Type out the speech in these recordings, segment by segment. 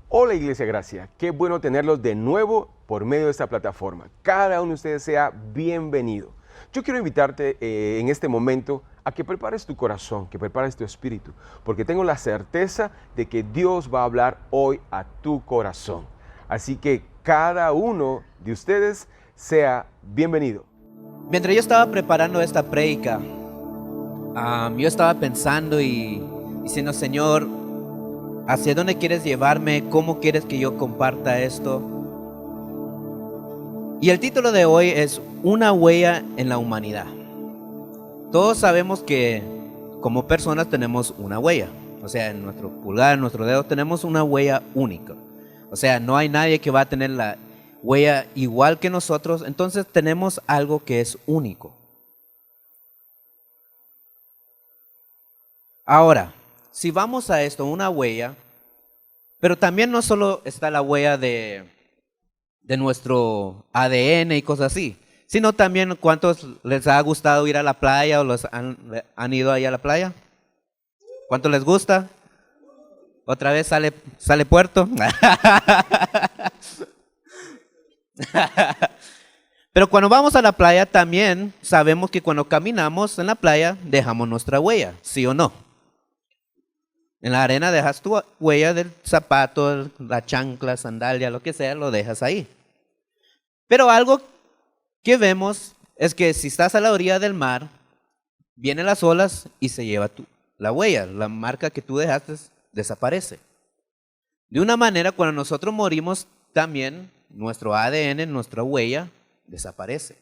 Hola Iglesia Gracia, qué bueno tenerlos de nuevo por medio de esta plataforma. Cada uno de ustedes sea bienvenido. Yo quiero invitarte en este momento a que prepares tu corazón, que prepares tu espíritu, porque tengo la certeza de que Dios va a hablar hoy a tu corazón. Así que cada uno de ustedes sea bienvenido. Mientras yo estaba preparando esta prédica, yo estaba pensando y diciendo, Señor, ¿hacia dónde quieres llevarme? ¿Cómo quieres que yo comparta esto? Y el título de hoy es Una huella en la humanidad. Todos sabemos que como personas tenemos una huella. O sea, en nuestro pulgar, en nuestro dedo, tenemos una huella única. O sea, no hay nadie que va a tener la huella igual que nosotros. Entonces tenemos algo que es único. Ahora, si vamos a esto, una huella, pero también no solo está la huella de nuestro ADN y cosas así, sino también cuántos les ha gustado ir a la playa o han ido ahí a la playa. ¿Cuánto les gusta? Otra vez sale Puerto. Pero cuando vamos a la playa también sabemos que cuando caminamos en la playa dejamos nuestra huella, ¿sí o no? En la arena dejas tu huella del zapato, la chancla, sandalia, lo que sea, lo dejas ahí. Pero algo que vemos es que si estás a la orilla del mar, vienen las olas y se lleva la huella, la marca que tú dejaste desaparece. De una manera, cuando nosotros morimos, también nuestro ADN, nuestra huella, desaparece.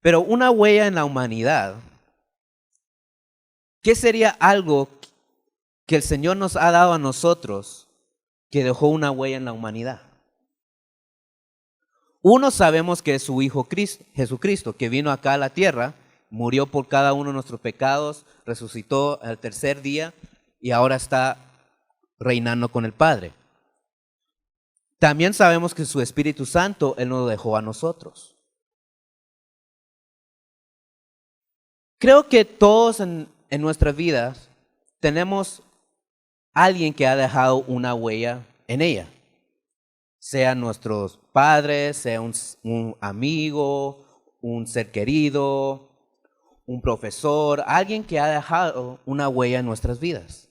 Pero una huella en la humanidad, ¿qué sería algo que el Señor nos ha dado a nosotros que dejó una huella en la humanidad? Uno, sabemos que es su Hijo Jesucristo, que vino acá a la tierra, murió por cada uno de nuestros pecados, resucitó al tercer día y ahora está reinando con el Padre. También sabemos que su Espíritu Santo Él nos lo dejó a nosotros. Creo que todos en nuestras vidas tenemos alguien que ha dejado una huella en ella. Sean nuestros padres, sea un amigo, un ser querido, un profesor, alguien que ha dejado una huella en nuestras vidas.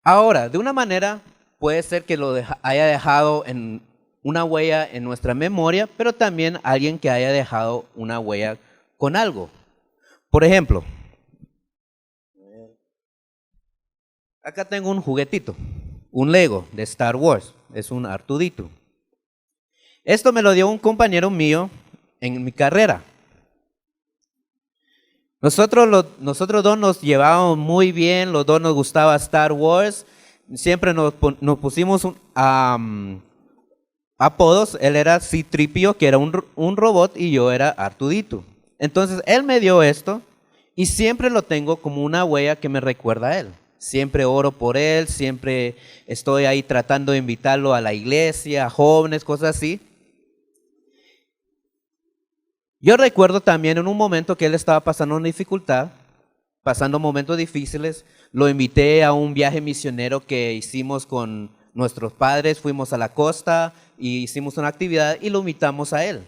Ahora, de una manera, puede ser que haya dejado en una huella en nuestra memoria, pero también alguien que haya dejado una huella con algo. Por ejemplo, acá tengo un juguetito. Un Lego de Star Wars, es un Artudito. Esto me lo dio un compañero mío en mi carrera. Nosotros dos nos llevábamos muy bien, los dos nos gustaba Star Wars, siempre nos pusimos apodos. Él era C-3PO, que era un robot, y yo era Artudito. Entonces él me dio esto y siempre lo tengo como una huella que me recuerda a él. Siempre oro por él, siempre estoy ahí tratando de invitarlo a la iglesia, a jóvenes, cosas así. Yo recuerdo también en un momento que él estaba pasando una dificultad, pasando momentos difíciles. Lo invité a un viaje misionero que hicimos con nuestros padres, fuimos a la costa y hicimos una actividad y lo invitamos a él.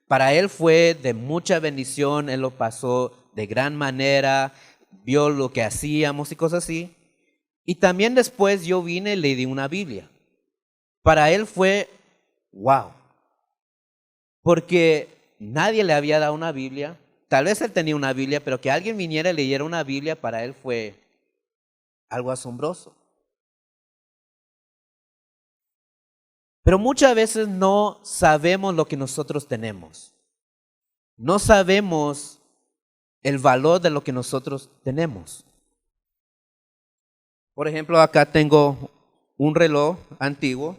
Para él fue de mucha bendición, él lo pasó de gran manera, vio lo que hacíamos y cosas así. Y también después yo vine y le di una Biblia. Para él fue wow, porque nadie le había dado una Biblia. Tal vez él tenía una Biblia, pero que alguien viniera y leyera una Biblia para él fue algo asombroso. Pero muchas veces no sabemos lo que nosotros tenemos. No sabemos el valor de lo que nosotros tenemos. Por ejemplo, acá tengo un reloj antiguo.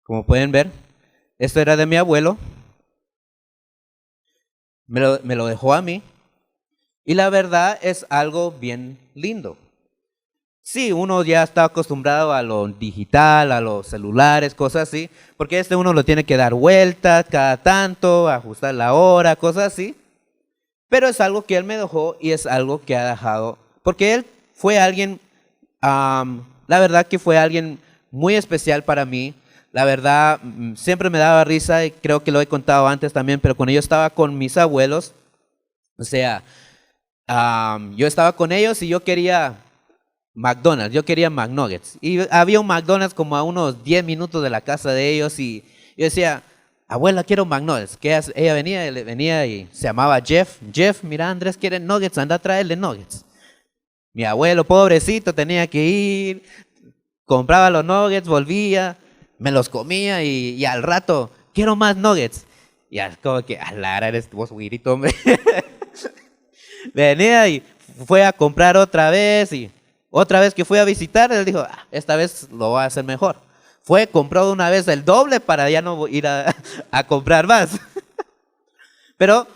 Como pueden ver, esto era de mi abuelo. Me lo dejó a mí. Y la verdad es algo bien lindo. Sí, uno ya está acostumbrado a lo digital, a los celulares, cosas así, porque uno lo tiene que dar vueltas cada tanto, ajustar la hora, cosas así. Pero es algo que Él me dejó y es algo que ha dejado, porque Él fue alguien, la verdad que fue alguien muy especial para mí. La verdad, siempre me daba risa y creo que lo he contado antes también, pero cuando yo estaba con mis abuelos, o sea, yo estaba con ellos y yo quería McDonald's, yo quería McNuggets. Y había un McDonald's como a unos 10 minutos de la casa de ellos y yo decía, abuela, quiero McNuggets. Ella venía y se llamaba Jeff. Jeff, mira, Andrés quiere nuggets, anda a traerle nuggets. Mi abuelo, pobrecito, tenía que ir, compraba los nuggets, volvía, me los comía y al rato, quiero más nuggets. Y como que, Lara, eres vos güirito, hombre. Venía y fue a comprar otra vez y otra vez que fui a visitar, él dijo, esta vez lo voy a hacer mejor. Fue, compró de una vez el doble para ya no ir a comprar más. Pero,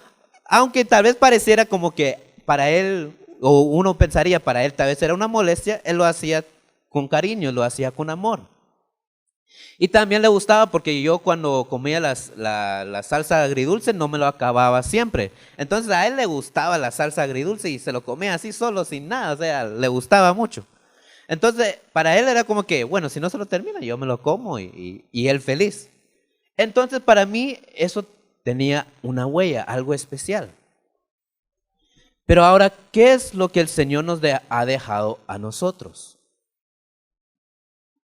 aunque tal vez pareciera como que para él, o uno pensaría para él tal vez era una molestia, él lo hacía con cariño, lo hacía con amor. Y también le gustaba porque yo cuando comía la salsa agridulce no me lo acababa siempre. Entonces a él le gustaba la salsa agridulce y se lo comía así solo, sin nada, o sea, le gustaba mucho. Entonces para él era como que, bueno, si no se lo termina, yo me lo como y él feliz. Entonces para mí eso tenía una huella, algo especial. Pero ahora, ¿qué es lo que el Señor nos ha dejado a nosotros?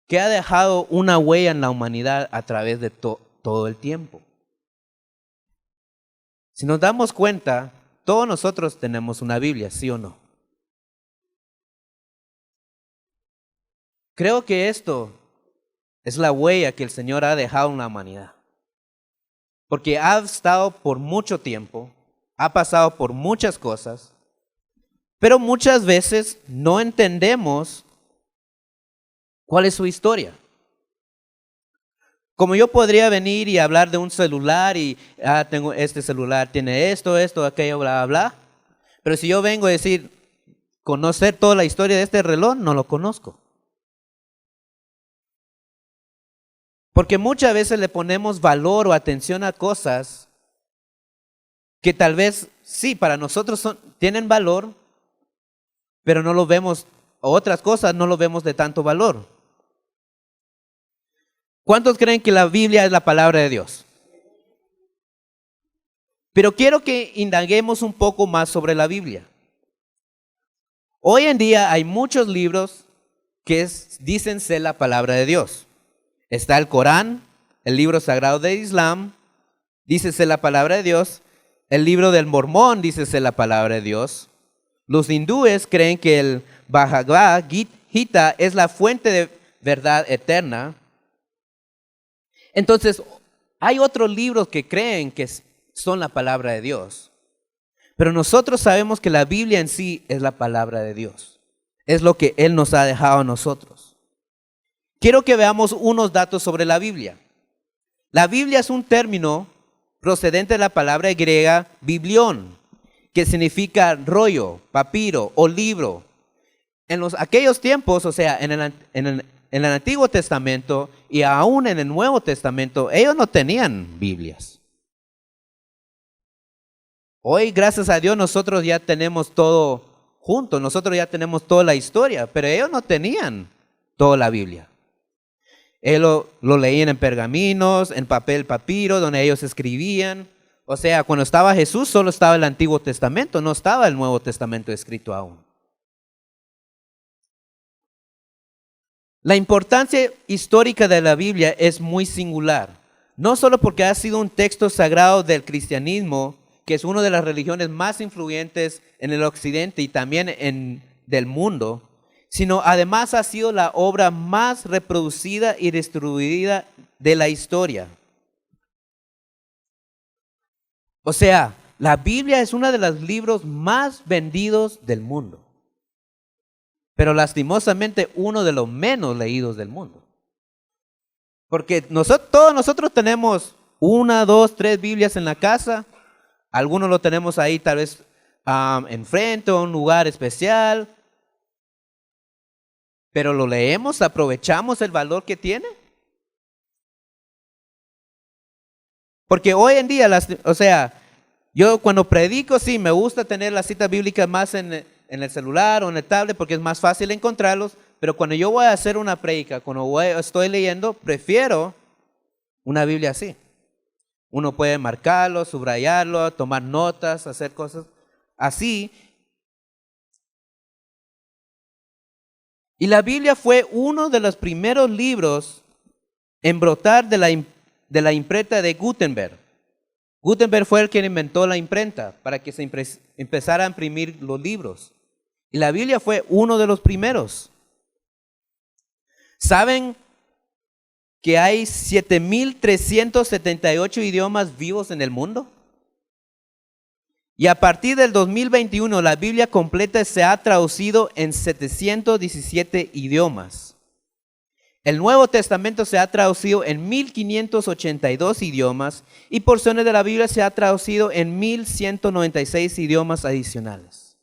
Que ha dejado una huella en la humanidad a través de todo el tiempo. Si nos damos cuenta, todos nosotros tenemos una Biblia, ¿sí o no? Creo que esto es la huella que el Señor ha dejado en la humanidad. Porque ha estado por mucho tiempo, ha pasado por muchas cosas, pero muchas veces no entendemos cuál es su historia. Como yo podría venir y hablar de un celular y, tengo este celular, tiene esto, aquello, bla, bla, bla. Pero si yo vengo a decir, conocer toda la historia de este reloj, no lo conozco. Porque muchas veces le ponemos valor o atención a cosas que tal vez, sí, para nosotros tienen valor, pero no lo vemos, o otras cosas no lo vemos de tanto valor. ¿Cuántos creen que la Biblia es la palabra de Dios? Pero quiero que indaguemos un poco más sobre la Biblia. Hoy en día hay muchos libros que dicen ser la palabra de Dios. Está el Corán, el libro sagrado de Islam, dice ser la palabra de Dios. El libro del Mormón dice ser la palabra de Dios. Los hindúes creen que el Bhagavad Gita es la fuente de verdad eterna. Entonces, hay otros libros que creen que son la palabra de Dios. Pero nosotros sabemos que la Biblia en sí es la palabra de Dios. Es lo que Él nos ha dejado a nosotros. Quiero que veamos unos datos sobre la Biblia. La Biblia es un término procedente de la palabra griega biblión, que significa rollo, papiro o libro. En aquellos tiempos, o sea, en el Antiguo Testamento y aún en el Nuevo Testamento, ellos no tenían Biblias. Hoy, gracias a Dios, nosotros ya tenemos todo junto, nosotros ya tenemos toda la historia, pero ellos no tenían toda la Biblia. Ellos lo leían en pergaminos, en papel papiro, donde ellos escribían. O sea, cuando estaba Jesús, solo estaba el Antiguo Testamento, no estaba el Nuevo Testamento escrito aún. La importancia histórica de la Biblia es muy singular, no solo porque ha sido un texto sagrado del cristianismo, que es una de las religiones más influyentes en el occidente y también del mundo, sino además ha sido la obra más reproducida y distribuida de la historia. O sea, la Biblia es uno de los libros más vendidos del mundo, pero lastimosamente uno de los menos leídos del mundo. Porque todos nosotros tenemos 1, 2, 3 Biblias en la casa. Algunos lo tenemos ahí tal vez enfrente o en un lugar especial. Pero lo leemos, aprovechamos el valor que tiene. Porque hoy en día, Yo cuando predico, sí, me gusta tener las citas bíblicas más en el celular o en el tablet porque es más fácil encontrarlos, pero cuando yo voy a hacer una predica, cuando estoy leyendo, prefiero una Biblia así. Uno puede marcarlo, subrayarlo, tomar notas, hacer cosas así. Y la Biblia fue uno de los primeros libros en brotar de la imprenta de Gutenberg. Gutenberg fue el que inventó la imprenta para que se empezara a imprimir los libros. Y la Biblia fue uno de los primeros. ¿Saben que hay 7,378 idiomas vivos en el mundo? Y a partir del 2021 la Biblia completa se ha traducido en 717 idiomas. El Nuevo Testamento se ha traducido en 1,582 idiomas y porciones de la Biblia se ha traducido en 1,196 idiomas adicionales.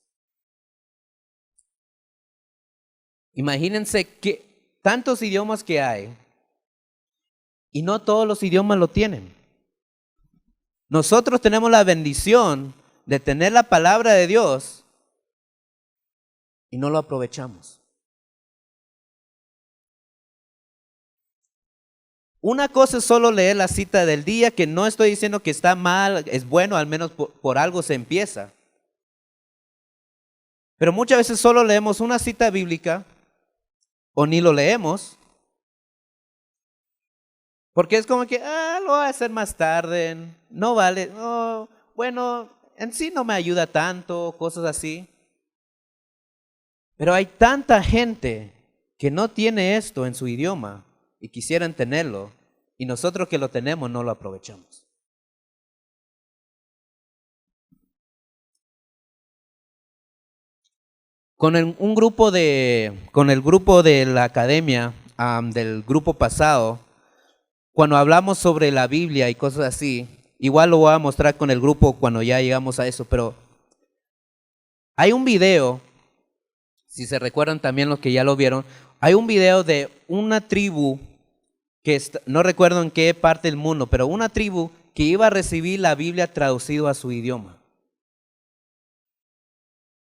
Imagínense que tantos idiomas que hay y no todos los idiomas lo tienen. Nosotros tenemos la bendición de tener la palabra de Dios y no lo aprovechamos. Una cosa es solo leer la cita del día, que no estoy diciendo que está mal, es bueno, al menos por algo se empieza. Pero muchas veces solo leemos una cita bíblica o ni lo leemos, porque es como que, lo voy a hacer más tarde, no vale, bueno, en sí no me ayuda tanto, cosas así. Pero hay tanta gente que no tiene esto en su idioma y quisieran tenerlo, y nosotros que lo tenemos no lo aprovechamos. Con el grupo de la academia, del grupo pasado, cuando hablamos sobre la Biblia y cosas así, igual lo voy a mostrar con el grupo cuando ya llegamos a eso, pero hay un video, si se recuerdan también los que ya lo vieron, hay un video de una tribu que no recuerdo en qué parte del mundo, pero una tribu que iba a recibir la Biblia traducido a su idioma.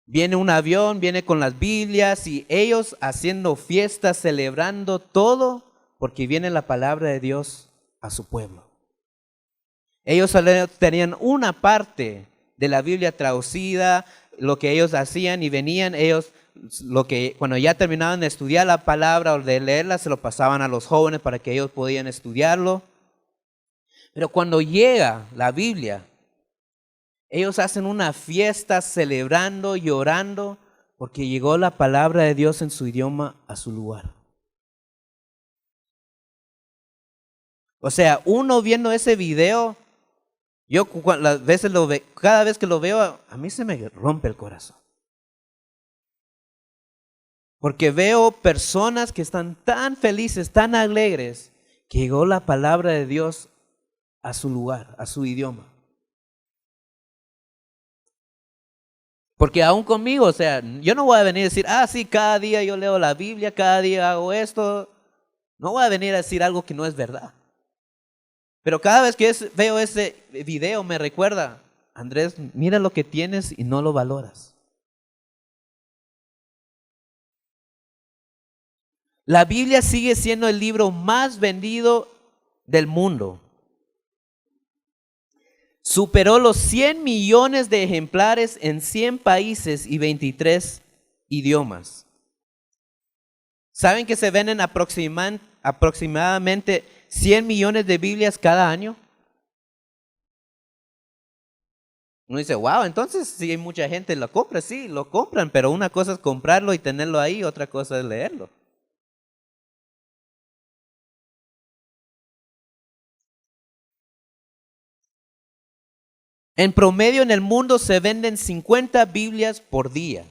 Viene un avión, viene con las Biblias y ellos haciendo fiestas, celebrando todo, porque viene la palabra de Dios a su pueblo. Ellos tenían una parte de la Biblia traducida, lo que ellos hacían y venían, ellos cuando ya terminaban de estudiar la palabra o de leerla, se lo pasaban a los jóvenes para que ellos podían estudiarlo. Pero cuando llega la Biblia, ellos hacen una fiesta celebrando, llorando, porque llegó la palabra de Dios en su idioma a su lugar. O sea, uno viendo ese video, yo cada vez que lo veo, a mí se me rompe el corazón. Porque veo personas que están tan felices, tan alegres, que llegó la palabra de Dios a su lugar, a su idioma. Porque aún conmigo, o sea, yo no voy a venir a decir, sí, cada día yo leo la Biblia, cada día hago esto. No voy a venir a decir algo que no es verdad. Pero cada vez que veo ese video me recuerda, Andrés, mira lo que tienes y no lo valoras. La Biblia sigue siendo el libro más vendido del mundo. Superó los 100 millones de ejemplares en 100 países y 23 idiomas. ¿Saben que se venden aproximadamente 100 millones de Biblias cada año? Uno dice, wow, entonces sí hay mucha gente lo compra, sí, lo compran, pero una cosa es comprarlo y tenerlo ahí, otra cosa es leerlo. En promedio en el mundo se venden 50 Biblias por día.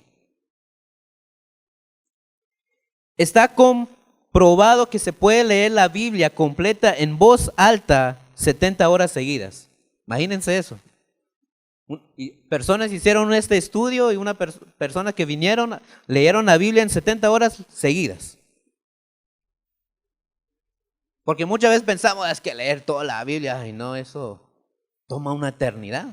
Está comprobado que se puede leer la Biblia completa en voz alta 70 horas seguidas. Imagínense eso. Y personas hicieron este estudio y una persona que vinieron, leyeron la Biblia en 70 horas seguidas. Porque muchas veces pensamos, es que leer toda la Biblia, y no, eso toma una eternidad.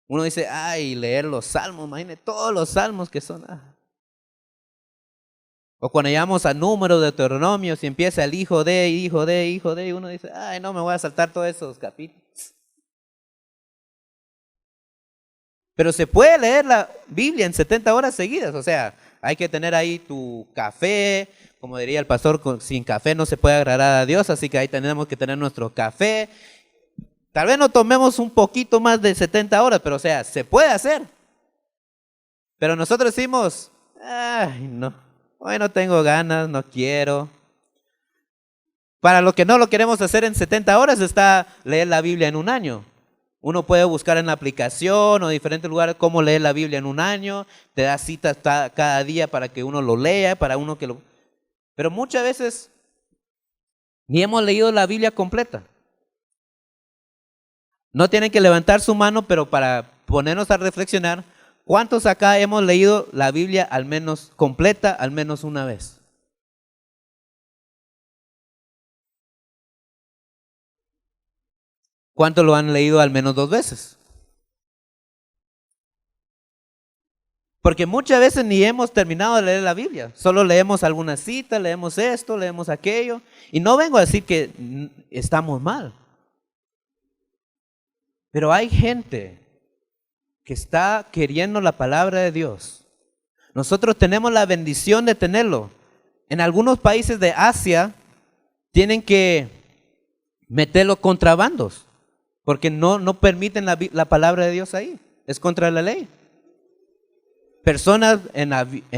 Uno dice, ay, leer los salmos, imagínate todos los salmos que son. O cuando llegamos a números de Deuteronomio, si empieza el hijo de, hijo de, hijo de, y uno dice, ay, no, me voy a saltar todos esos capítulos. Pero se puede leer la Biblia en 70 horas seguidas, o sea, hay que tener ahí tu café, como diría el pastor, sin café no se puede agradar a Dios, así que ahí tenemos que tener nuestro café. Tal vez no tomemos un poquito más de 70 horas, pero o sea, se puede hacer. Pero nosotros decimos, ay, no, hoy no tengo ganas, no quiero. Para lo que no lo queremos hacer en 70 horas está leer la Biblia en un año. Uno puede buscar en la aplicación o diferentes lugares cómo leer la Biblia en un año. Te da citas cada día para que uno lo lea, para uno que lo... Pero muchas veces ni hemos leído la Biblia completa. No tienen que levantar su mano, pero para ponernos a reflexionar, ¿cuántos acá hemos leído la Biblia al menos completa, al menos una vez? ¿Cuántos lo han leído al menos 2 veces? Porque muchas veces ni hemos terminado de leer la Biblia. Solo leemos algunas citas, leemos esto, leemos aquello. Y no vengo a decir que estamos mal. Pero hay gente que está queriendo la palabra de Dios. Nosotros tenemos la bendición de tenerlo. En algunos países de Asia tienen que meter los contrabandos. Porque no permiten la palabra de Dios ahí. Es contra la ley. Personas en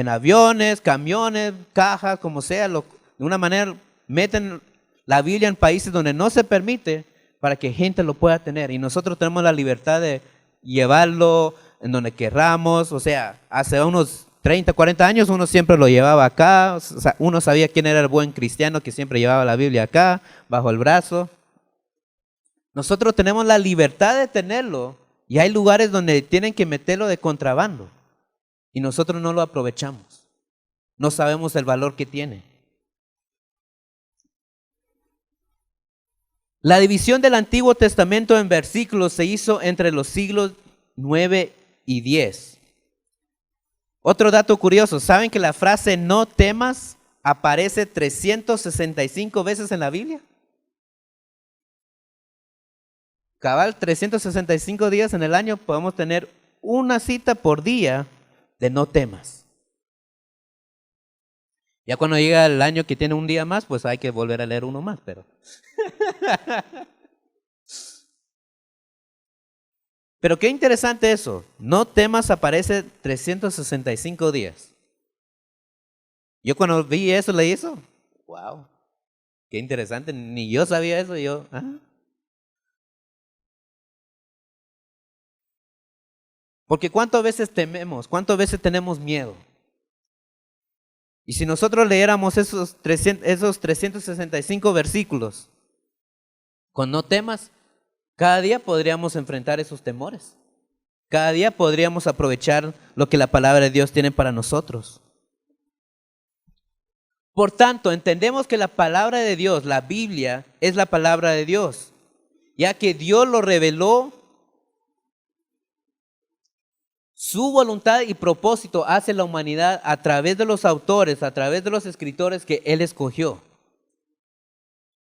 aviones, camiones, cajas, como sea, de una manera meten la Biblia en países donde no se permite para que gente lo pueda tener. Y nosotros tenemos la libertad de llevarlo en donde querramos. O sea, hace unos 30, 40 años uno siempre lo llevaba acá. O sea, uno sabía quién era el buen cristiano que siempre llevaba la Biblia acá, bajo el brazo. Nosotros tenemos la libertad de tenerlo y hay lugares donde tienen que meterlo de contrabando y nosotros no lo aprovechamos. No sabemos el valor que tiene. La división del Antiguo Testamento en versículos se hizo entre los siglos 9 y 10. Otro dato curioso, ¿saben que la frase no temas aparece 365 veces en la Biblia? Cabal, 365 días en el año podemos tener una cita por día de no temas. Ya cuando llega el año que tiene un día más, pues hay que volver a leer uno más, pero... Pero qué interesante eso. No temas aparece 365 días. Yo cuando vi eso, leí eso. Wow, qué interesante. Ni yo sabía eso. Porque ¿cuántas veces tememos? ¿Cuántas veces tenemos miedo? Y si nosotros leyéramos esos 365 versículos con no temas, cada día podríamos enfrentar esos temores. Cada día podríamos aprovechar lo que la palabra de Dios tiene para nosotros. Por tanto, entendemos que la palabra de Dios, la Biblia, es la palabra de Dios, ya que Dios lo reveló. Su voluntad y propósito hacia la humanidad a través de los autores, a través de los escritores que Él escogió.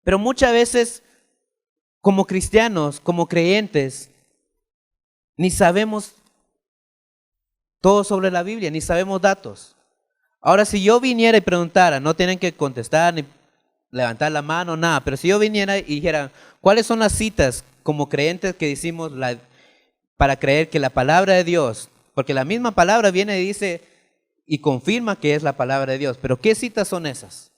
Pero muchas veces, como cristianos, como creyentes, ni sabemos todo sobre la Biblia, ni sabemos datos. Ahora, si yo viniera y preguntara, no tienen que contestar ni levantar la mano, nada, pero si yo viniera y dijera, ¿cuáles son las citas como creyentes que decimos para creer que la palabra de Dios, porque la misma palabra viene y dice y confirma que es la palabra de Dios, pero ¿qué citas son esas?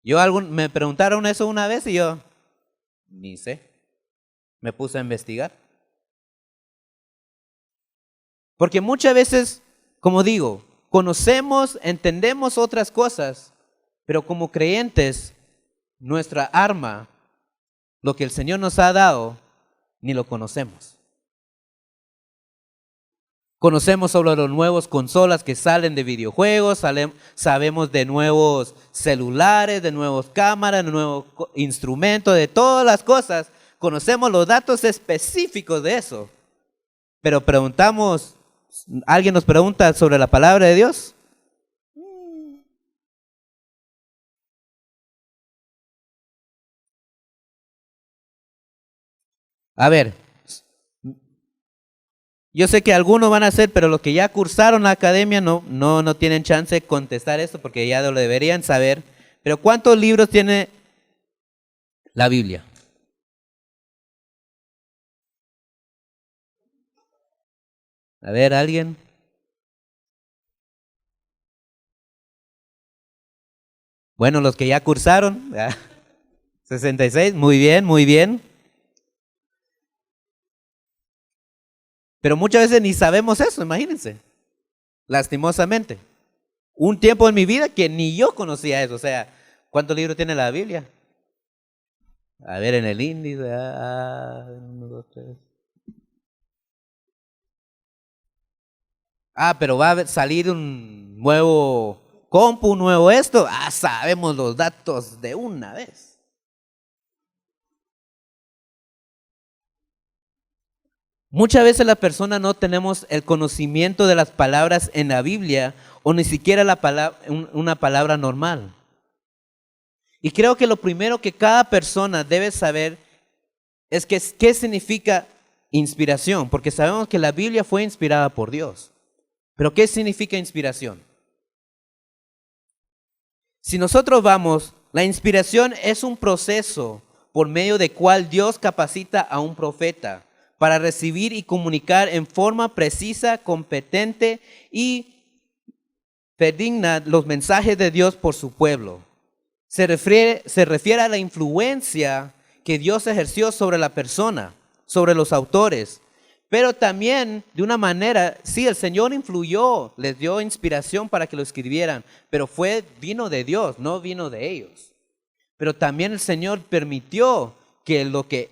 Me preguntaron eso una vez y yo ni sé, me puse a investigar. Porque muchas veces, como digo, conocemos, entendemos otras cosas, pero como creyentes, nuestra arma, lo que el Señor nos ha dado, ni lo conocemos. Conocemos sobre los nuevos consolas que salen de videojuegos, sabemos de nuevos celulares, de nuevas cámaras, de nuevos instrumentos, de todas las cosas. conocemos los datos específicos de eso. Pero preguntamos, ¿alguien nos pregunta sobre la palabra de Dios? A ver, yo sé que algunos van a hacer, pero los que ya cursaron la academia no tienen chance de contestar esto porque ya lo deberían saber. Pero ¿cuántos libros tiene la Biblia? A ver, ¿alguien? Bueno, los que ya cursaron, 66, muy bien, muy bien. Pero muchas veces ni sabemos eso, imagínense, lastimosamente. Un tiempo en mi vida que ni yo conocía eso, o sea, ¿cuántos libros tiene la Biblia? A ver, en el índice, 1, 2, 3. Pero va a salir un nuevo compu, un nuevo esto. Sabemos los datos de una vez. Muchas veces las personas no tenemos el conocimiento de las palabras en la Biblia o ni siquiera una palabra normal. Y creo que lo primero que cada persona debe saber es qué significa inspiración, porque sabemos que la Biblia fue inspirada por Dios. Pero ¿qué significa inspiración? Si nosotros vamos, la inspiración es un proceso por medio del cual Dios capacita a un profeta para recibir y comunicar en forma precisa, competente y fidedigna los mensajes de Dios por su pueblo. Se refiere a la influencia que Dios ejerció sobre la persona, sobre los autores, pero también de una manera, sí, el Señor influyó, les dio inspiración para que lo escribieran, pero vino de Dios, no vino de ellos. Pero también el Señor permitió que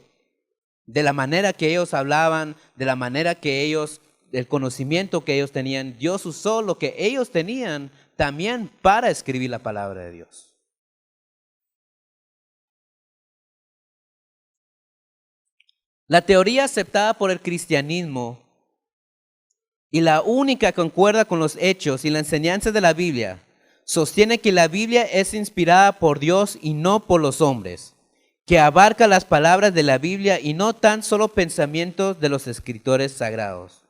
de la manera que ellos hablaban, de la manera que ellos, el conocimiento que ellos tenían, Dios usó lo que ellos tenían también para escribir la palabra de Dios. La teoría aceptada por el cristianismo y la única que concuerda con los hechos y la enseñanza de la Biblia sostiene que la Biblia es inspirada por Dios y no por los hombres, que abarca las palabras de la Biblia y no tan solo pensamientos de los escritores sagrados.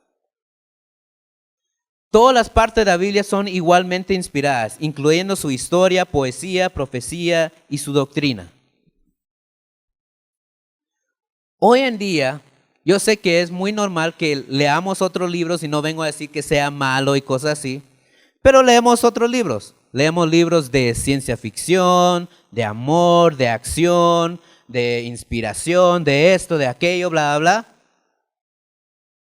Todas las partes de la Biblia son igualmente inspiradas, incluyendo su historia, poesía, profecía y su doctrina. Hoy en día, yo sé que es muy normal que leamos otros libros y no vengo a decir que sea malo y cosas así, pero leemos otros libros. Leemos libros de ciencia ficción, de amor, de acción, de inspiración, de esto, de aquello, bla, bla, bla.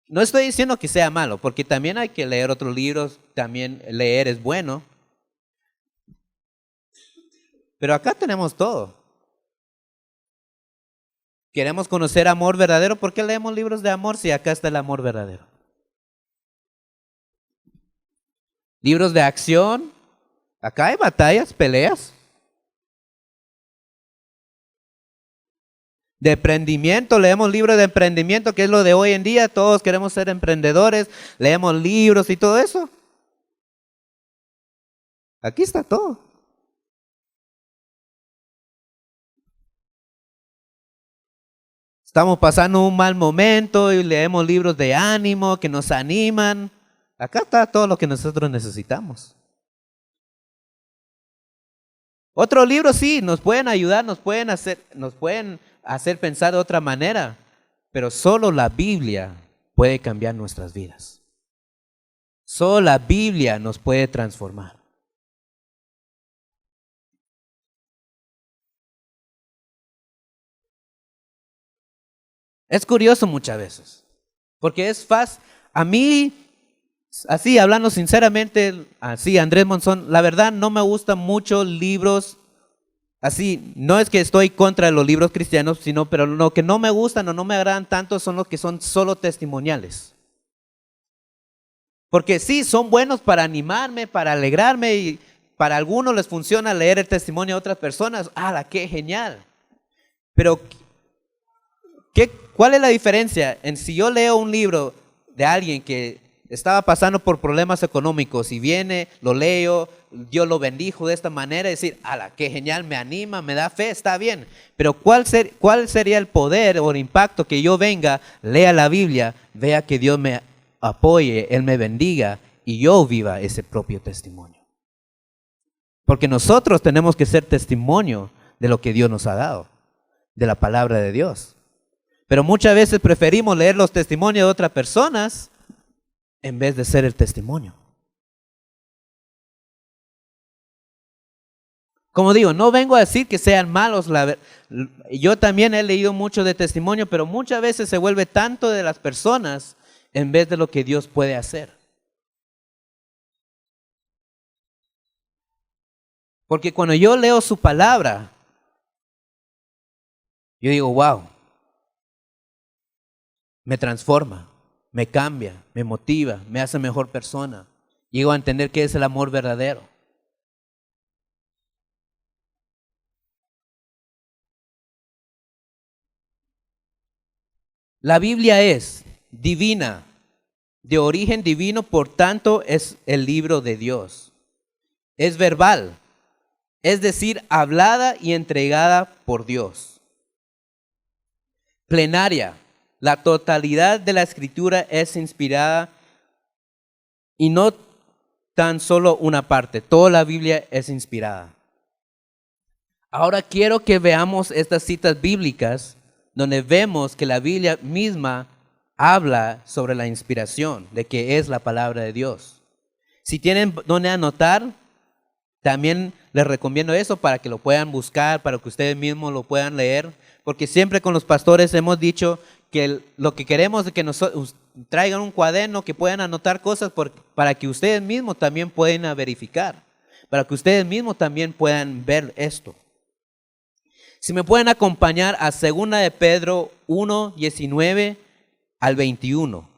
No estoy diciendo que sea malo, porque también hay que leer otros libros, también leer es bueno. Pero acá tenemos todo. Queremos conocer amor verdadero, ¿por qué leemos libros de amor si acá está el amor verdadero? Libros de acción, acá hay batallas, peleas. De emprendimiento, leemos libros de emprendimiento, que es lo de hoy en día, todos queremos ser emprendedores, leemos libros y todo eso. Aquí está todo. Estamos pasando un mal momento y leemos libros de ánimo que nos animan. Acá está todo lo que nosotros necesitamos. Otros libros sí, nos pueden ayudar, nos pueden hacer pensar de otra manera, pero solo la Biblia puede cambiar nuestras vidas. Solo la Biblia nos puede transformar. Es curioso muchas veces, porque es fácil. A mí, así hablando sinceramente, así Andrés Monzón, la verdad no me gustan mucho libros, así, no es que estoy contra los libros cristianos, pero lo que no me gustan o no me agradan tanto son los que son solo testimoniales. Porque sí, son buenos para animarme, para alegrarme y para algunos les funciona leer el testimonio de otras personas. ¡Hala, qué genial! Pero ¿Cuál es la diferencia en si yo leo un libro de alguien que estaba pasando por problemas económicos y viene, lo leo, Dios lo bendijo de esta manera, y decir, ala, qué genial, me anima, me da fe, está bien. Pero ¿cuál sería el poder o el impacto que yo venga, lea la Biblia, vea que Dios me apoye, Él me bendiga y yo viva ese propio testimonio? Porque nosotros tenemos que ser testimonio de lo que Dios nos ha dado, de la palabra de Dios. Pero muchas veces preferimos leer los testimonios de otras personas en vez de ser el testimonio. Como digo, no vengo a decir que sean malos. Yo también he leído mucho de testimonio, pero muchas veces se vuelve tanto de las personas en vez de lo que Dios puede hacer. Porque cuando yo leo su palabra, yo digo, wow, me transforma, me cambia, me motiva, me hace mejor persona. Llego a entender qué es el amor verdadero. La Biblia es divina, de origen divino, por tanto es el libro de Dios. Es verbal, es decir, hablada y entregada por Dios. Plenaria, la totalidad de la escritura es inspirada y no tan solo una parte, toda la Biblia es inspirada. Ahora quiero que veamos estas citas bíblicas donde vemos que la Biblia misma habla sobre la inspiración, de que es la palabra de Dios. Si tienen donde anotar, también les recomiendo eso para que lo puedan buscar, para que ustedes mismos lo puedan leer, porque siempre con los pastores hemos dicho que lo que queremos es que nos traigan un cuaderno, que puedan anotar cosas para que ustedes mismos también puedan verificar, para que ustedes mismos también puedan ver esto. Si me pueden acompañar a 2 de Pedro 1, 19 al 21.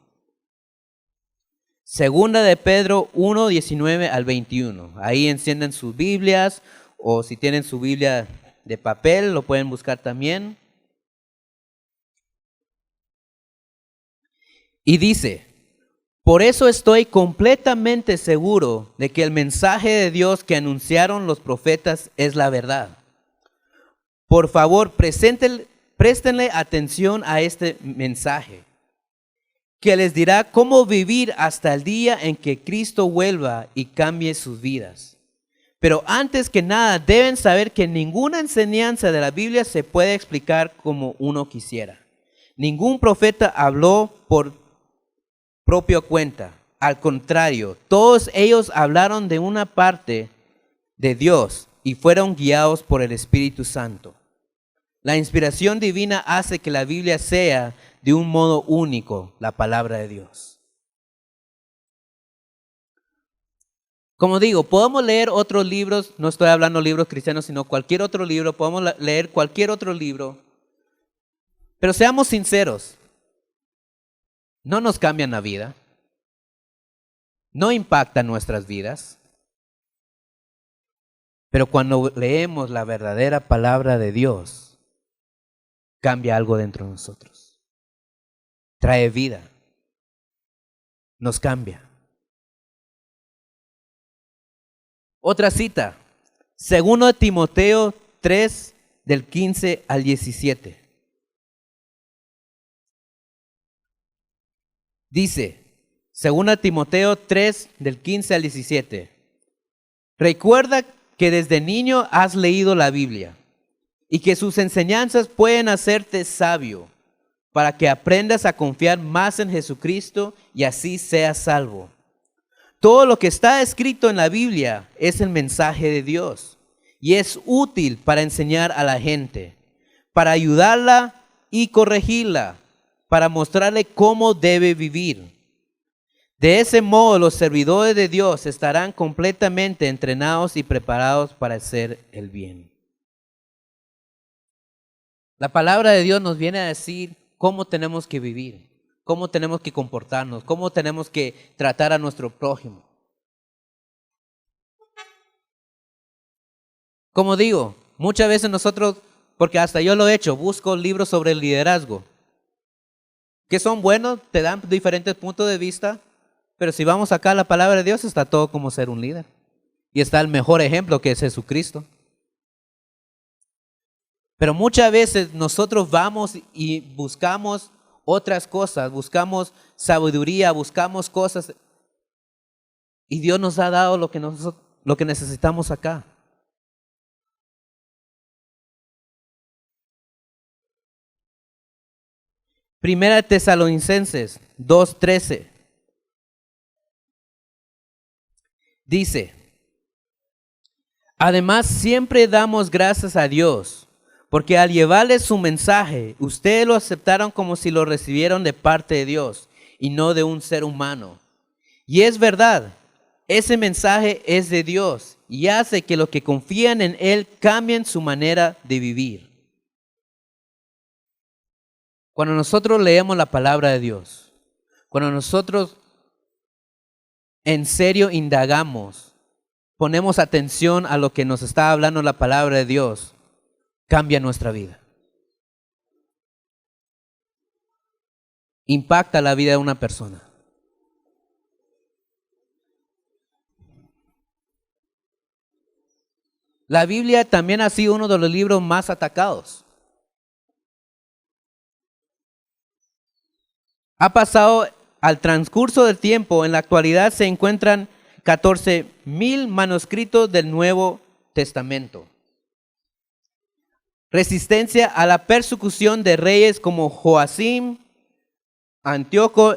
2 de Pedro 1, 19 al 21. Ahí encienden sus Biblias, o si tienen su Biblia de papel, lo pueden buscar también. Y dice, por eso estoy completamente seguro de que el mensaje de Dios que anunciaron los profetas es la verdad. Por favor, préstenle atención a este mensaje, que les dirá cómo vivir hasta el día en que Cristo vuelva y cambie sus vidas. Pero antes que nada, deben saber que ninguna enseñanza de la Biblia se puede explicar como uno quisiera. Ningún profeta habló por propia cuenta. Al contrario, todos ellos hablaron de una parte de Dios y fueron guiados por el Espíritu Santo. La inspiración divina hace que la Biblia sea de un modo único la palabra de Dios. Como digo, podemos leer otros libros, no estoy hablando de libros cristianos, sino cualquier otro libro, podemos leer cualquier otro libro, pero seamos sinceros, no nos cambian la vida, no impactan nuestras vidas, pero cuando leemos la verdadera palabra de Dios, cambia algo dentro de nosotros. Trae vida. Nos cambia. Otra cita. 2 Timoteo 3, del 15 al 17. Dice, 2 Timoteo 3, del 15 al 17. Recuerda que desde niño has leído la Biblia y que sus enseñanzas pueden hacerte sabio para que aprendas a confiar más en Jesucristo y así seas salvo. Todo lo que está escrito en la Biblia es el mensaje de Dios y es útil para enseñar a la gente, para ayudarla y corregirla, para mostrarle cómo debe vivir. De ese modo los servidores de Dios estarán completamente entrenados y preparados para hacer el bien. La palabra de Dios nos viene a decir cómo tenemos que vivir, cómo tenemos que comportarnos, cómo tenemos que tratar a nuestro prójimo. Como digo, muchas veces nosotros, porque hasta yo lo he hecho, busco libros sobre el liderazgo que son buenos, te dan diferentes puntos de vista, pero si vamos acá a la palabra de Dios, está todo como ser un líder. Y está el mejor ejemplo, que es Jesucristo. Pero muchas veces nosotros vamos y buscamos otras cosas, buscamos sabiduría, buscamos cosas, y Dios nos ha dado lo que necesitamos acá. Primera Tesalonicenses 2:13 dice: además siempre damos gracias a Dios, porque al llevarles su mensaje, ustedes lo aceptaron como si lo recibieron de parte de Dios y no de un ser humano. Y es verdad, ese mensaje es de Dios y hace que los que confían en Él cambien su manera de vivir. Cuando nosotros leemos la palabra de Dios, cuando nosotros en serio indagamos, ponemos atención a lo que nos está hablando la palabra de Dios, cambia nuestra vida. Impacta la vida de una persona. La Biblia también ha sido uno de los libros más atacados. Ha pasado al transcurso del tiempo, en la actualidad se encuentran 14,000 manuscritos del Nuevo Testamento. Resistencia a la persecución de reyes como Joacim, Antíoco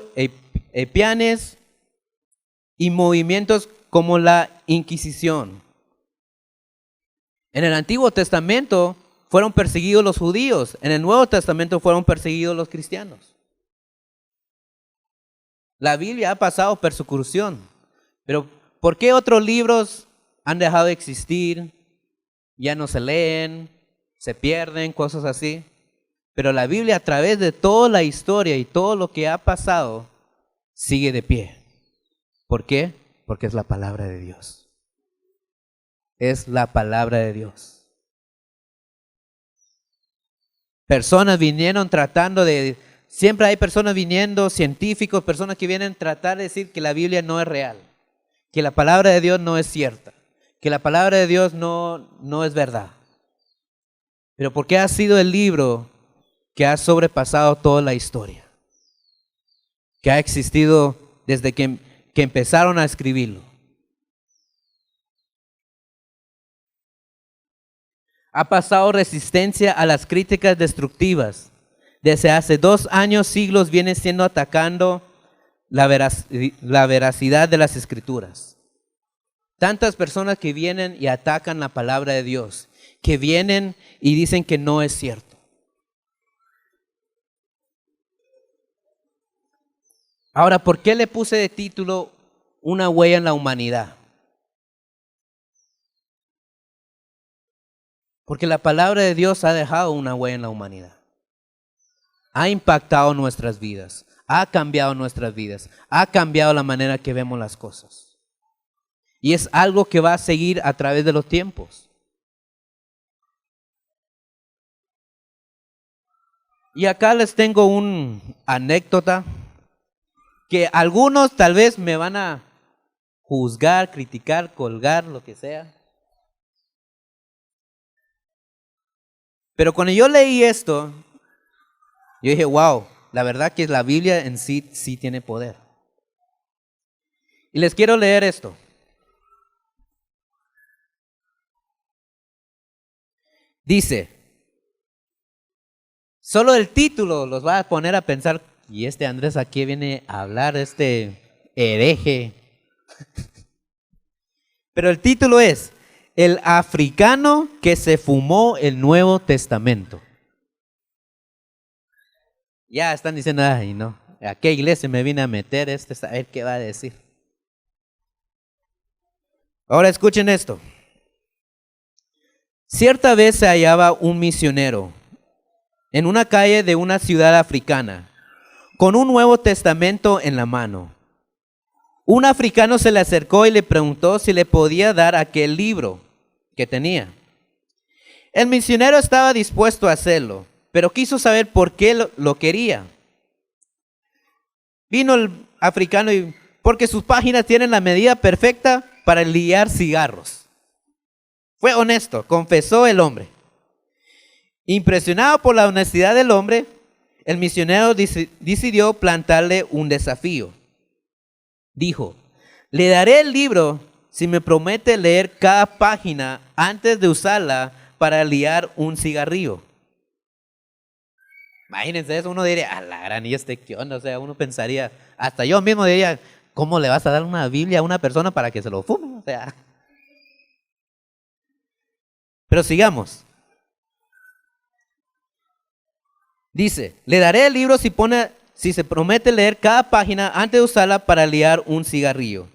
Epifanes y movimientos como la Inquisición. En el Antiguo Testamento fueron perseguidos los judíos, en el Nuevo Testamento fueron perseguidos los cristianos. La Biblia ha pasado persecución, pero ¿por qué otros libros han dejado de existir? Ya no se leen, se pierden, cosas así. Pero la Biblia, a través de toda la historia y todo lo que ha pasado, sigue de pie. ¿Por qué? Porque es la palabra de Dios. Es la palabra de Dios. Personas vinieron tratando de... Siempre hay personas viniendo, científicos, personas que vienen a tratar de decir que la Biblia no es real, que la palabra de Dios no es cierta, que la palabra de Dios no es verdad. Pero ¿por qué ha sido el libro que ha sobrepasado toda la historia? Que ha existido desde que empezaron a escribirlo. Ha pasado resistencia a las críticas destructivas. Desde hace 2 años, siglos, viene siendo atacando la veracidad de las Escrituras. Tantas personas que vienen y atacan la palabra de Dios, que vienen y dicen que no es cierto. Ahora, ¿por qué le puse de título Una huella en la humanidad? Porque la palabra de Dios ha dejado una huella en la humanidad. Ha impactado nuestras vidas, ha cambiado nuestras vidas, ha cambiado la manera que vemos las cosas. Y es algo que va a seguir a través de los tiempos. Y acá les tengo una anécdota que algunos tal vez me van a juzgar, criticar, colgar, lo que sea. Pero cuando yo leí esto, yo dije, wow, la verdad que la Biblia en sí tiene poder. Y les quiero leer esto. Dice, solo el título los va a poner a pensar, y este Andrés aquí viene a hablar, este hereje. Pero el título es, El africano que se fumó el Nuevo Testamento. Ya están diciendo, ay no, ¿a qué iglesia me vine a meter a ver qué va a decir? Ahora escuchen esto. Cierta vez se hallaba un misionero en una calle de una ciudad africana, con un Nuevo Testamento en la mano. Un africano se le acercó y le preguntó si le podía dar aquel libro que tenía. El misionero estaba dispuesto a hacerlo, pero quiso saber por qué lo quería. Vino el africano y porque sus páginas tienen la medida perfecta para liar cigarros. Fue honesto, confesó el hombre. Impresionado por la honestidad del hombre, el misionero decidió plantarle un desafío. Dijo, le daré el libro si me promete leer cada página antes de usarla para liar un cigarrillo. Imagínense eso, uno diría, a la gran, ¿y este qué onda? O sea, uno pensaría, hasta yo mismo diría, ¿cómo le vas a dar una Biblia a una persona para que se lo fume? O sea, pero sigamos. Dice, le daré el libro si se promete leer cada página antes de usarla para liar un cigarrillo.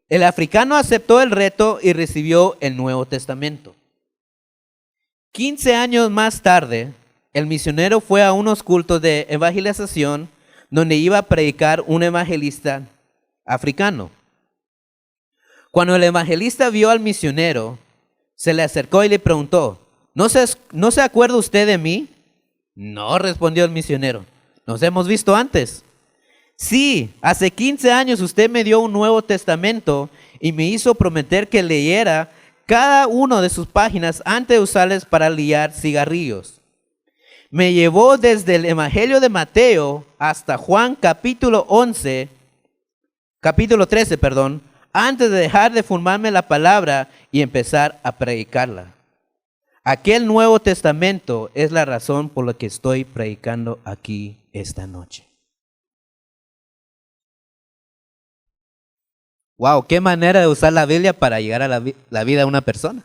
El africano aceptó el reto y recibió el Nuevo Testamento. 15 años más tarde, el misionero fue a unos cultos de evangelización donde iba a predicar un evangelista africano. Cuando el evangelista vio al misionero, se le acercó y le preguntó, ¿no se acuerda usted de mí? No, respondió el misionero. ¿Nos hemos visto antes? Sí, hace 15 años usted me dio un Nuevo Testamento y me hizo prometer que leyera cada una de sus páginas antes de usarlas para liar cigarrillos. Me llevó desde el Evangelio de Mateo hasta Juan capítulo 13, antes de dejar de formarme la palabra y empezar a predicarla. Aquel Nuevo Testamento es la razón por la que estoy predicando aquí esta noche. Wow, qué manera de usar la Biblia para llegar a la vida de una persona.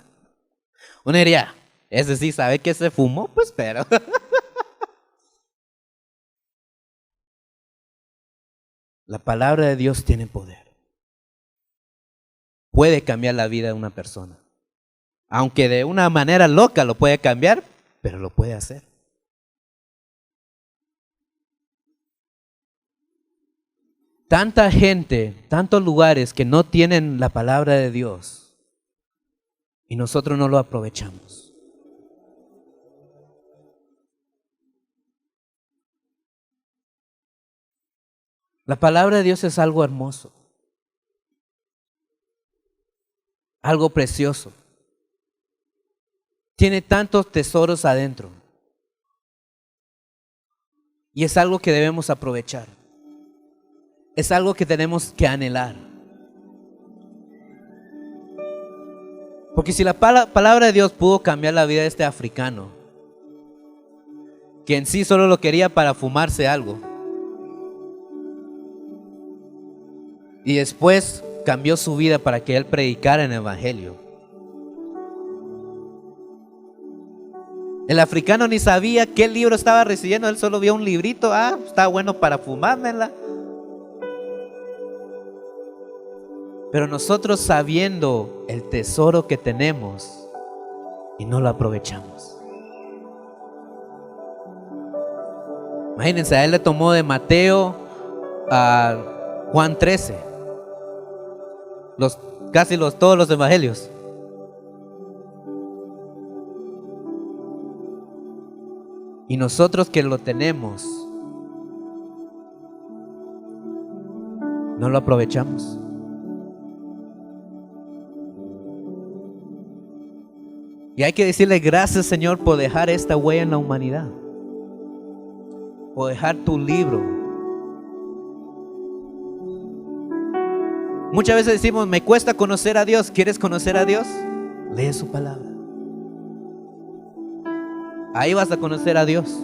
Uno diría, ese sí sabe que se fumó, pues pero. La palabra de Dios tiene poder. Puede cambiar la vida de una persona. Aunque de una manera loca lo puede cambiar, pero lo puede hacer. Tanta gente, tantos lugares que no tienen la palabra de Dios y nosotros no lo aprovechamos. La palabra de Dios es algo hermoso, algo precioso. Tiene tantos tesoros adentro y es algo que debemos aprovechar. Es algo que tenemos que anhelar. Porque si la palabra de Dios pudo cambiar la vida de este africano, que en sí solo lo quería para fumarse algo, y después cambió su vida para que él predicara en el Evangelio. El africano ni sabía qué libro estaba recibiendo, él solo vio un librito, está bueno para fumármela. Pero nosotros sabiendo el tesoro que tenemos y no lo aprovechamos. Imagínense, a él le tomó de Mateo a Juan 13, todos los evangelios. Y nosotros que lo tenemos, no lo aprovechamos. Y hay que decirle gracias, Señor, por dejar esta huella en la humanidad, por dejar tu libro. Muchas veces decimos, me cuesta conocer a Dios. ¿Quieres conocer a Dios? Lee su palabra. Ahí vas a conocer a Dios.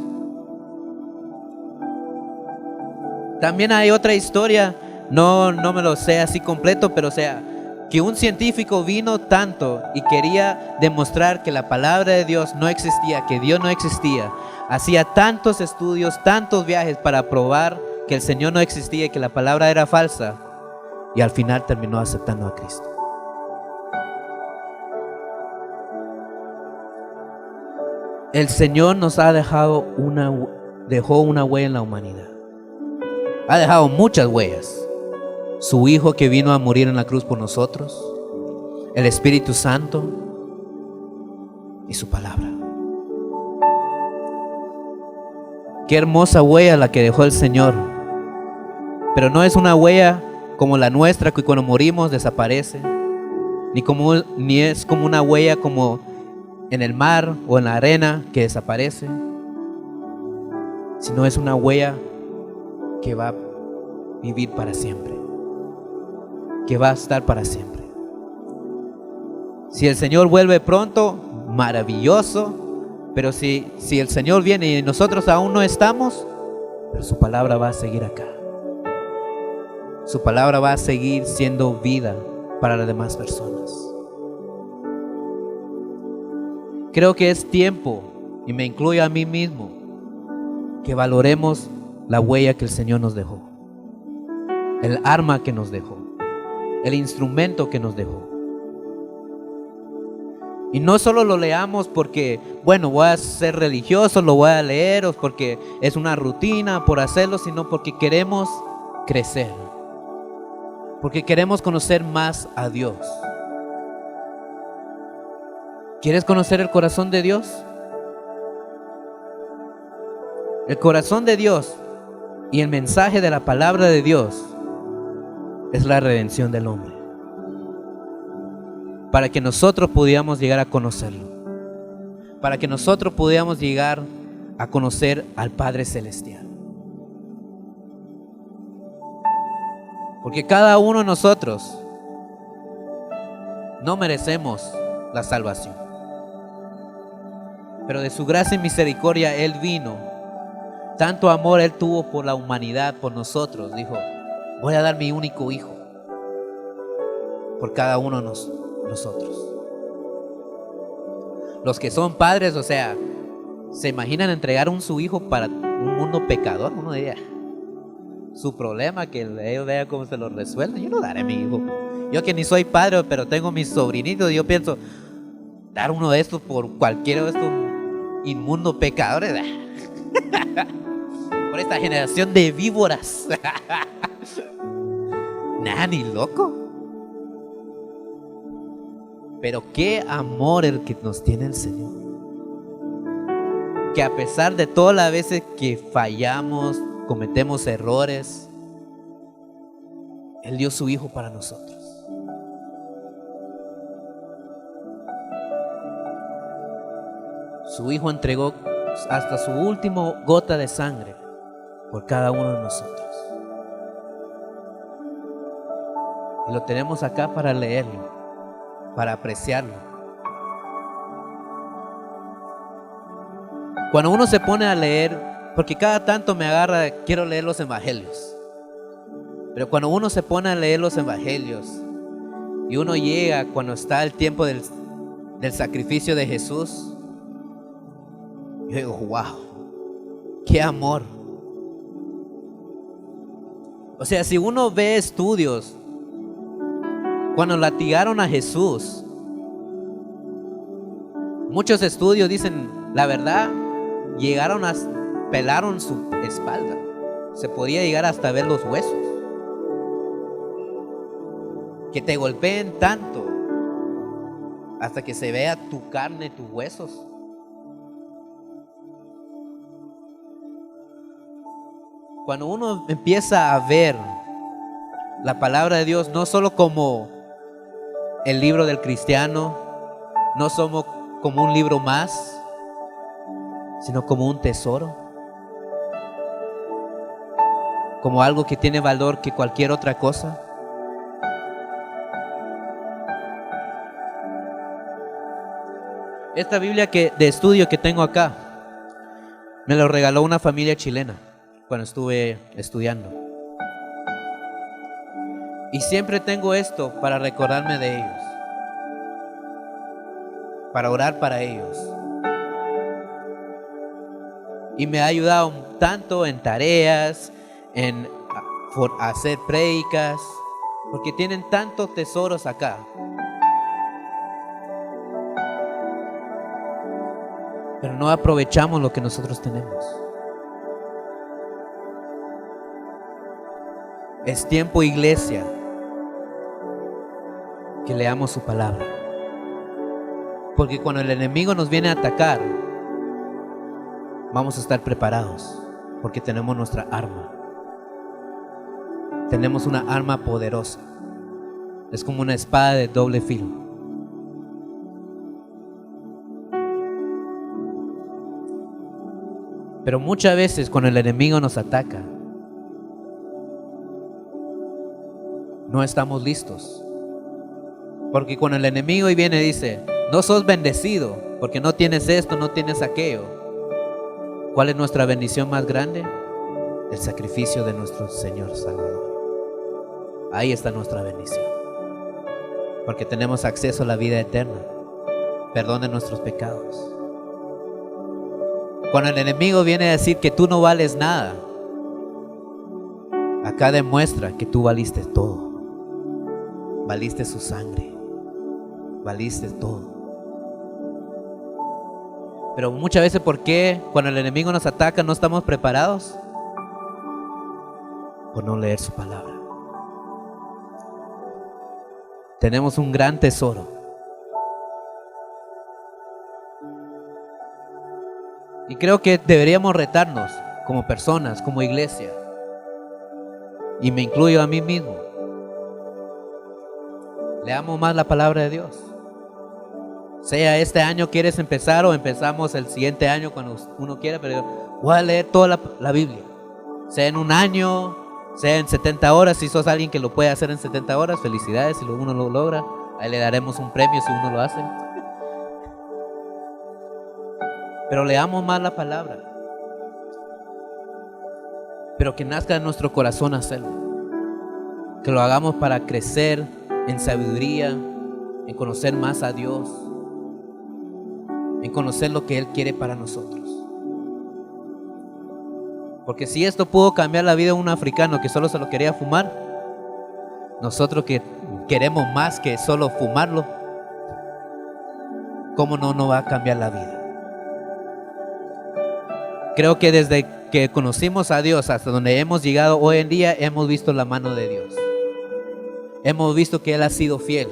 También hay otra historia, no me lo sé así completo, pero o sea, que un científico vino tanto y quería demostrar que la palabra de Dios no existía, que Dios no existía. Hacía tantos estudios, tantos viajes para probar que el Señor no existía y que la palabra era falsa. Y al final terminó aceptando a Cristo. El Señor nos ha dejó una huella en la humanidad. Ha dejado muchas huellas. Su Hijo que vino a morir en la cruz por nosotros, el Espíritu Santo y su palabra. Qué hermosa huella la que dejó el Señor Pero no es una huella como la nuestra que cuando morimos desaparece, ni es como una huella como en el mar o en la arena que desaparece, sino es una huella que va a vivir para siempre, que va a estar para siempre. Si el Señor vuelve pronto, maravilloso, pero si el Señor viene y nosotros aún no estamos, pero su palabra va a seguir acá. Su palabra va a seguir siendo vida para las demás personas. Creo que es tiempo, y me incluyo a mí mismo, que valoremos la huella que el Señor nos dejó, el arma que nos dejó, el instrumento que nos dejó. Y no solo lo leamos porque, bueno, voy a ser religioso, lo voy a leer, o porque es una rutina por hacerlo, sino porque queremos crecer, porque queremos conocer más a Dios. ¿Quieres conocer el corazón de Dios? El corazón de Dios y el mensaje de la palabra de Dios es la redención del hombre, para que nosotros pudiéramos llegar a conocerlo, para que nosotros pudiéramos llegar a conocer al Padre Celestial. Porque cada uno de nosotros no merecemos la salvación, pero de su gracia y misericordia Él vino. Tanto amor Él tuvo por la humanidad, por nosotros. Dijo, voy a dar mi único hijo por cada uno de nosotros. Los que son padres, o sea, ¿se imaginan entregar su hijo para un mundo pecador? Uno diría, su problema, que ellos vean cómo se lo resuelven. Yo no daré a mi hijo. Yo que ni soy padre, pero tengo mis sobrinitos, yo pienso, dar uno de estos por cualquiera de estos inmundos pecadores. Por esta generación de víboras. Nada, ni loco. Pero qué amor el que nos tiene el Señor, que a pesar de todas las veces que fallamos, cometemos errores, Él dio su hijo para nosotros. Su hijo entregó hasta su última gota de sangre por cada uno de nosotros. Y lo tenemos acá para leerlo, para apreciarlo. Cuando uno se pone a leer, porque cada tanto me agarra, quiero leer los evangelios, pero cuando uno se pone a leer los evangelios y uno llega cuando está el tiempo del sacrificio de Jesús, yo digo, wow, qué amor. O sea, si uno ve estudios, cuando latigaron a Jesús, muchos estudios dicen, la verdad, pelaron su espalda. Se podía llegar hasta ver los huesos. Que te golpeen tanto hasta que se vea tu carne, tus huesos. Cuando uno empieza a ver la palabra de Dios, no solo como el libro del cristiano, no somos como un libro más, sino como un tesoro, como algo que tiene valor que cualquier otra cosa. Esta Biblia de estudio que tengo acá, me lo regaló una familia chilena cuando estuve estudiando. Y siempre tengo esto para recordarme de ellos, para orar para ellos. Y me ha ayudado tanto en tareas, en hacer prédicas, porque tienen tantos tesoros acá. Pero no aprovechamos lo que nosotros tenemos. Es tiempo, iglesia, que leamos su palabra. Porque cuando el enemigo nos viene a atacar, vamos a estar preparados, porque tenemos nuestra arma. tenemos una arma poderosa. Es como una espada de doble filo. Pero muchas veces cuando el enemigo nos ataca, no estamos listos. Porque cuando el enemigo viene y dice, no sos bendecido porque no tienes esto, no tienes aquello. ¿Cuál es nuestra bendición más grande? El sacrificio de nuestro Señor Salvador. Ahí está nuestra bendición. Porque tenemos acceso a la vida eterna. Perdón de nuestros pecados. Cuando el enemigo viene a decir que tú no vales nada, acá demuestra que tú valiste todo. Valiste su sangre. Valiste todo. Pero muchas veces, ¿por qué cuando el enemigo nos ataca no estamos preparados? Por no leer su palabra. Tenemos un gran tesoro. Y creo que deberíamos retarnos como personas, como iglesia. Y me incluyo a mí mismo. Leamos más la palabra de Dios. Sea este año quieres empezar o empezamos el siguiente año cuando uno quiera, pero voy a leer toda la Biblia. Sea en un año, sea en 70 horas. Si sos alguien que lo puede hacer en 70 horas, felicidades. Si uno lo logra, ahí le daremos un premio si uno lo hace. Pero leamos más la palabra. Pero que nazca en nuestro corazón hacerlo. Que lo hagamos para crecer en sabiduría, en conocer más a Dios, en conocer lo que Él quiere para nosotros. Porque si esto pudo cambiar la vida de un africano que solo se lo quería fumar, nosotros que queremos más que solo fumarlo, ¿cómo no nos va a cambiar la vida? Creo que desde que conocimos a Dios hasta donde hemos llegado hoy en día, hemos visto la mano de Dios. Hemos visto que Él ha sido fiel.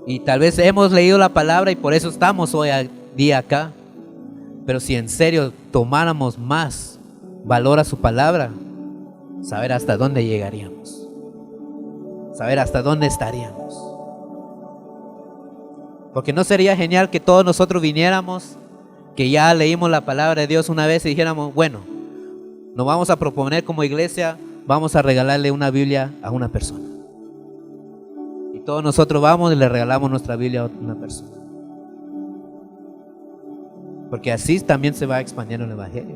Y tal vez hemos leído la palabra y por eso estamos hoy día acá. Pero si en serio tomáramos más valor a su palabra, saber hasta dónde llegaríamos. Saber hasta dónde estaríamos. Porque no sería genial que todos nosotros viniéramos, que ya leímos la palabra de Dios una vez y dijéramos, bueno, nos vamos a proponer como iglesia, vamos a regalarle una Biblia a una persona. Y todos nosotros vamos y le regalamos nuestra Biblia a una persona. Porque así también se va expandiendo el evangelio.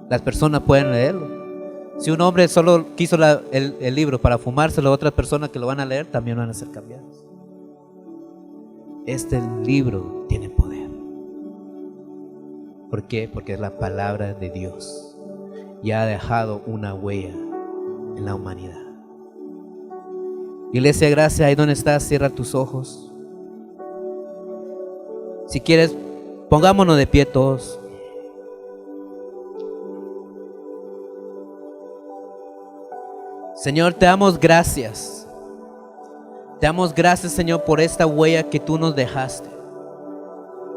Las personas pueden leerlo. Si un hombre solo quiso el libro para fumárselo a otras personas que lo van a leer, también van a ser cambiados. Este libro tiene poder. ¿Por qué? Porque es la palabra de Dios y ha dejado una huella en la humanidad. Iglesia, gracias. Ahí donde estás, cierra tus ojos. Si quieres, pongámonos de pie todos. Señor, te damos gracias. Te damos gracias, Señor, por esta huella que tú nos dejaste.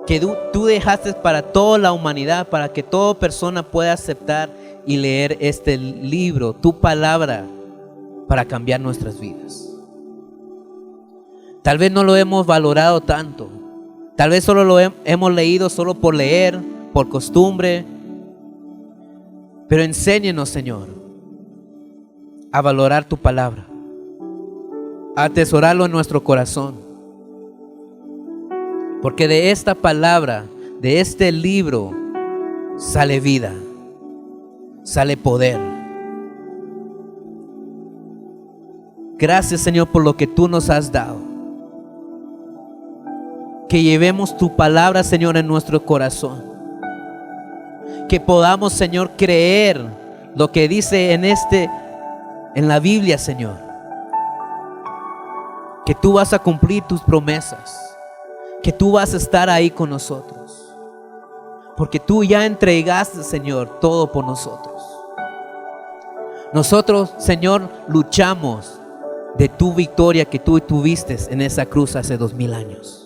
Que tú dejaste para toda la humanidad, para que toda persona pueda aceptar y leer este libro, tu palabra, para cambiar nuestras vidas. Tal vez no lo hemos valorado tanto. Tal vez solo lo hemos leído solo por leer, por costumbre. Pero enséñenos, Señor, a valorar tu palabra, a atesorarlo en nuestro corazón. Porque de esta palabra, de este libro, sale vida, sale poder. Gracias, Señor, por lo que tú nos has dado. Que llevemos tu palabra, Señor, en nuestro corazón. Que podamos, Señor, creer lo que dice en la Biblia, Señor. Que tú vas a cumplir tus promesas. Que tú vas a estar ahí con nosotros. Porque tú ya entregaste, Señor, todo por nosotros. Nosotros, Señor, luchamos de tu victoria que tú tuviste en esa cruz hace 2000 años.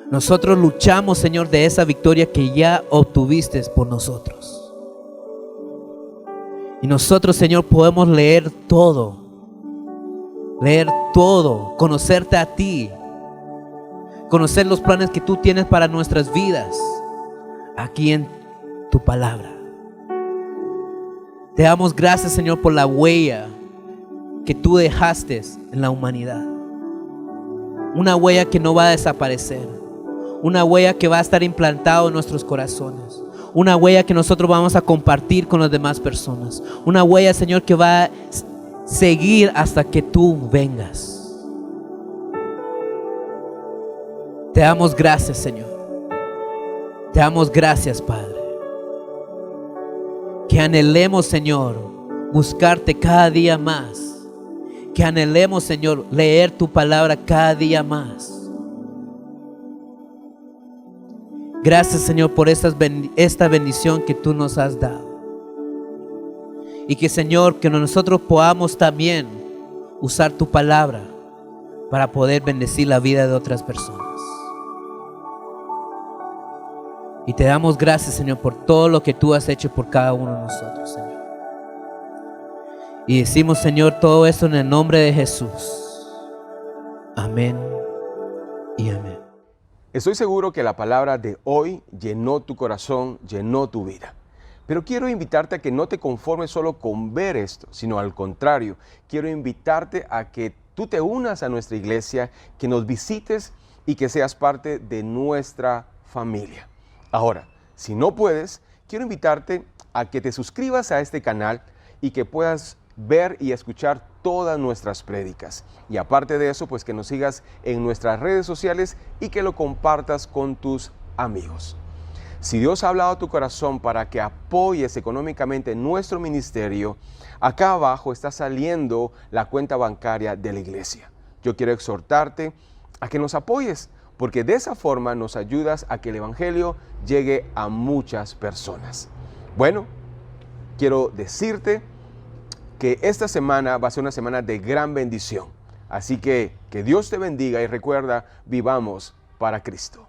Nosotros luchamos, Señor, de esa victoria que ya obtuviste por nosotros. Y nosotros, Señor, podemos leer todo, conocerte a ti, conocer los planes que tú tienes para nuestras vidas, aquí en tu palabra. Te damos gracias, Señor, por la huella que tú dejaste en la humanidad. Una huella que no va a desaparecer. Una huella que va a estar implantada en nuestros corazones. Una huella que nosotros vamos a compartir con las demás personas. Una huella, Señor, que va a seguir hasta que tú vengas. Te damos gracias, Señor. Te damos gracias, Padre. Que anhelemos, Señor, buscarte cada día más. Que anhelemos, Señor, leer tu palabra cada día más. Gracias, Señor, por esta bendición que tú nos has dado. Y que, Señor, que nosotros podamos también usar tu palabra para poder bendecir la vida de otras personas. Y te damos gracias, Señor, por todo lo que tú has hecho por cada uno de nosotros, Señor. Y decimos, Señor, todo esto en el nombre de Jesús. Amén y amén. Estoy seguro que la palabra de hoy llenó tu corazón, llenó tu vida. Pero quiero invitarte a que no te conformes solo con ver esto, sino al contrario, quiero invitarte a que tú te unas a nuestra iglesia, que nos visites y que seas parte de nuestra familia. Ahora, si no puedes, quiero invitarte a que te suscribas a este canal y que puedas ver y escuchar todas nuestras prédicas. Y aparte de eso, pues que nos sigas en nuestras redes sociales y que lo compartas con tus amigos. Si Dios ha hablado a tu corazón para que apoyes económicamente nuestro ministerio, acá abajo está saliendo la cuenta bancaria de la iglesia. Yo quiero exhortarte a que nos apoyes, porque de esa forma nos ayudas a que el evangelio llegue a muchas personas. Bueno, quiero decirte que esta semana va a ser una semana de gran bendición. Así que Dios te bendiga y recuerda, vivamos para Cristo.